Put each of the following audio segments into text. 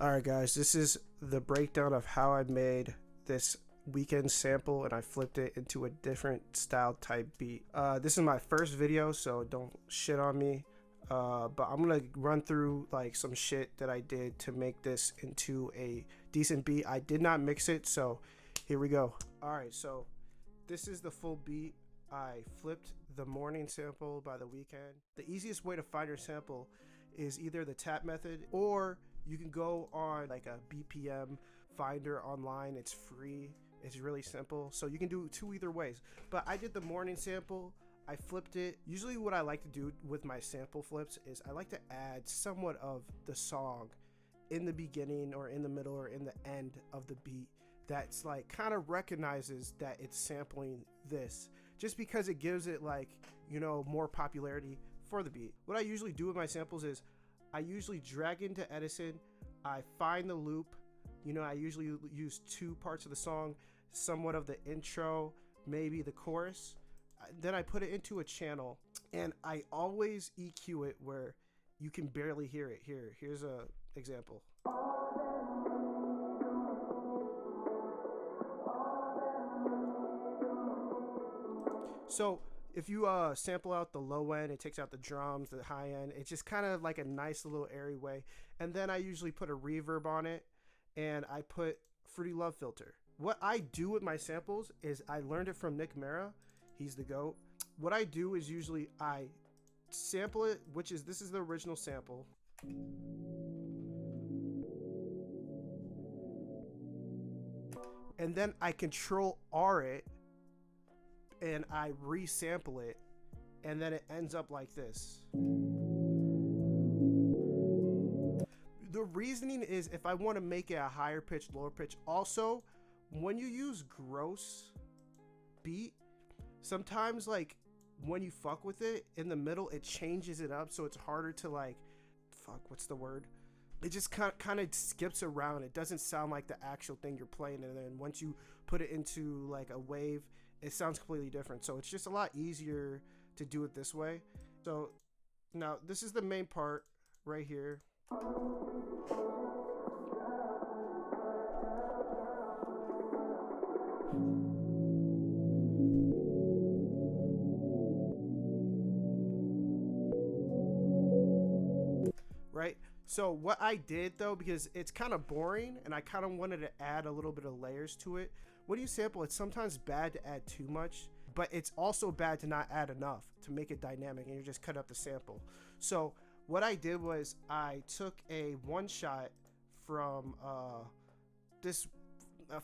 Alright guys, this is the breakdown of how I made this Weeknd sample and I flipped it into a different style type beat. This is my first video, so don't shit on me. But I'm gonna run through like some shit that I did to make this into a decent beat. I did not mix it, so here we go. Alright, so this is the full beat. I flipped the morning sample by the Weeknd. The easiest way to find your sample is either the tap method, or you can go on like a BPM finder online. It's free. It's really simple. So you can do two either ways. But I did the morning sample. I flipped it. Usually what I like to do with my sample flips is I like to add somewhat of the song in the beginning or in the middle or in the end of the beat that's like kind of recognizes that it's sampling this, just because it gives it like, you know, more popularity for the beat. What I usually do with my samples is I usually drag into Edison, I find the loop, you know, I usually use two parts of the song, somewhat of the intro, maybe the chorus, then I put it into a channel, and I always EQ it where you can barely hear it. Here's a example. So if you sample out the low end, it takes out the drums, the high end. It's just kind of like a nice little airy way. And then I usually put a reverb on it, and I put Fruity Love filter. What I do with my samples is I learned it from Nick Mera. He's the GOAT. What I do is usually I sample it, this is the original sample. And then I Control R it, and I resample it, and then it ends up like this. The reasoning is if I want to make it a higher pitch, lower pitch. Also, when you use gross beat, sometimes like when you fuck with it in the middle, it changes it up, so it's harder to like, what's the word? It just kind of skips around. It doesn't sound like the actual thing you're playing, and then once you put it into like a wave, it sounds completely different. So it's just a lot easier to do it this way. So now this is the main part right here. Right? So what I did though, because it's kind of boring and I kind of wanted to add a little bit of layers to it. When you sample, it's sometimes bad to add too much, but it's also bad to not add enough to make it dynamic, and you just cut up the sample. So what I did was I took a one shot from this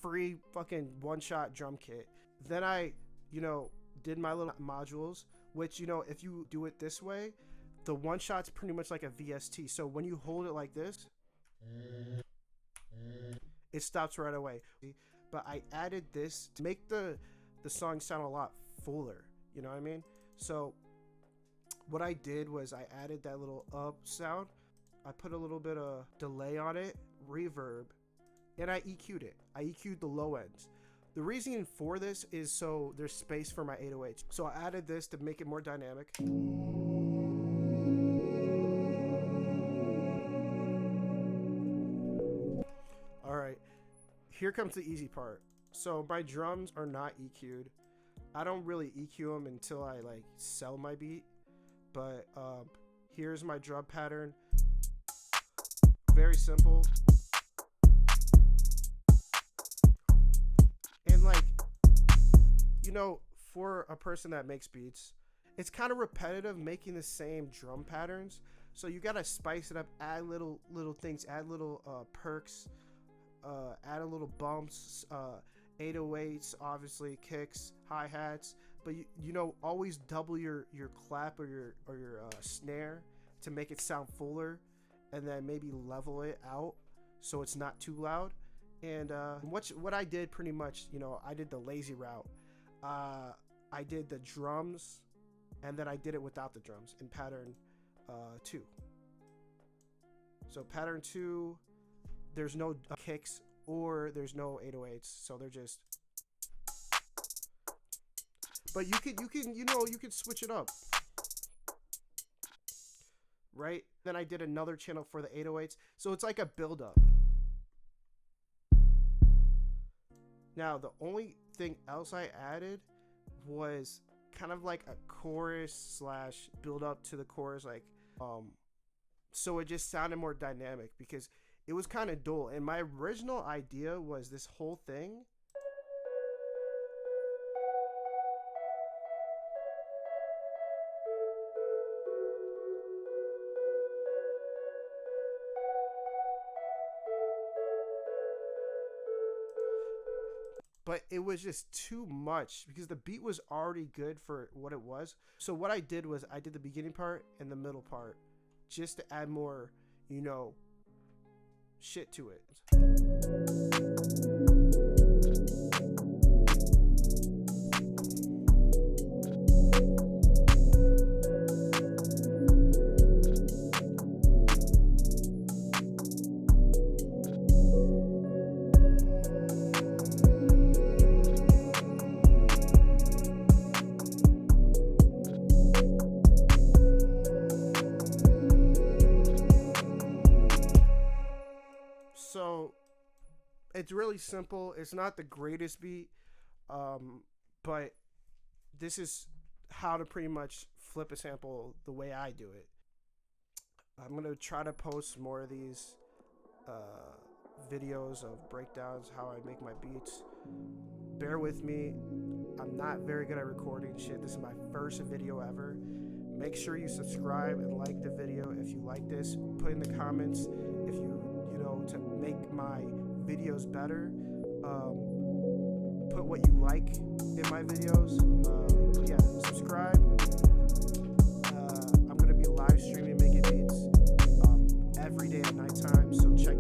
free fucking one shot drum kit. Then I, you know, did my little modules, which, you know, if you do it this way, the one shot's pretty much like a VST. So when you hold it like this, it stops right away. But I added this to make the song sound a lot fuller, you know what I mean? So what I did was I added that little up sound. I put a little bit of delay on it, reverb, and I EQ'd it. I EQ'd the low ends. The reason for this is so there's space for my 808s. So I added this to make it more dynamic. All right. Here comes the easy part. So my drums are not EQ'd. I don't really EQ them until I like sell my beat. But here's my drum pattern. Very simple. And like, you know, for a person that makes beats, it's kind of repetitive making the same drum patterns. So you gotta spice it up, add little things, add little perks. Add a little bumps, 808s, obviously kicks, hi-hats, but you know, always double your clap or your snare to make it sound fuller, and then maybe level it out so it's not too loud. And what I did pretty much, you know, I did the lazy route. I did the drums, and then I did it without the drums in pattern 2. So pattern 2, there's no kicks or there's no 808s, so they're just. But you can switch it up, right? Then I did another channel for the 808s, so it's like a build up. Now the only thing else I added was kind of like a chorus slash build up to the chorus, like so it just sounded more dynamic because it was kind of dull. And my original idea was this whole thing but it was just too much because the beat was already good for what it was. So what I did was I did the beginning part and the middle part just to add more, you know, shit to it. So it's really simple. It's not the greatest beat, but this is how to pretty much flip a sample the way I do it. I'm gonna try to post more of these videos of breakdowns, how I make my beats. Bear with me. I'm not very good at recording shit. This is my first video ever. Make sure you subscribe and like the video if you like this. Put in the comments if you know, to make my videos better. Put what you like in my videos. But yeah, subscribe. I'm gonna be live streaming making beats every day at nighttime, so check